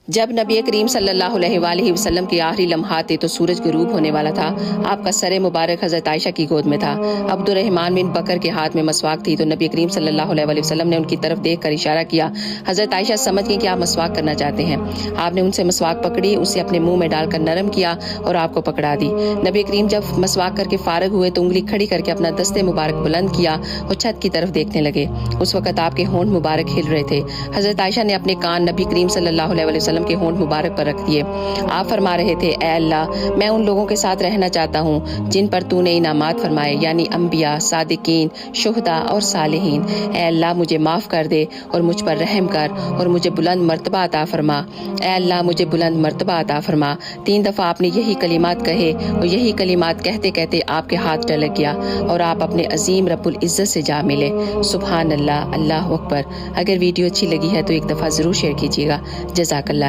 جب نبی کریم صلی اللہ علیہ وآلہ وسلم کے آخری لمحات تھے تو سورج غروب ہونے والا تھا۔ آپ کا سر مبارک حضرت عائشہ کی گود میں تھا۔ عبد الرحمن بن بکر کے ہاتھ میں مسواک تھی تو نبی کریم صلی اللہ علیہ وآلہ وسلم نے ان کی طرف دیکھ کر اشارہ کیا۔ حضرت عائشہ سمجھ گئی کہ آپ مسواک کرنا چاہتے ہیں۔ آپ نے ان سے مسواک پکڑی، اسے اپنے منہ میں ڈال کر نرم کیا اور آپ کو پکڑا دی۔ نبی کریم جب مسواک کر کے فارغ ہوئے تو انگلی کھڑی کر کے اپنا دست مبارک بلند کیا اور چھت کی طرف دیکھنے لگے۔ اس وقت آپ کے ہونٹ مبارک ہل رہے تھے۔ حضرت عائشہ نے اپنے کان نبی کریم صلی اللہ علیہ وآلہ وسلم کے ہونٹ مبارک پر رکھ دیے۔ آپ فرما رہے تھے، اے اللہ، میں ان لوگوں کے ساتھ رہنا چاہتا ہوں جن پر تو نے انعامات فرمائے، یعنی انبیاء، صادقین، شہداء اور صالحین۔ اے اللہ، مجھے معاف کر دے اور مجھ پر رحم کر اور مجھے بلند مرتبہ عطا فرما۔ اے اللہ، مجھے بلند مرتبہ عطا فرما۔ 3 دفعہ آپ نے یہی کلمات کہے اور یہی کلمات کہتے کہتے آپ کے ہاتھ ڈلک گیا اور آپ اپنے عظیم رب العزت سے جا ملے۔ سبحان اللہ، اللہ اکبر۔ اگر ویڈیو اچھی لگی ہے تو ایک دفعہ ضرور شیئر کیجیے گا۔ جزاک اللہ۔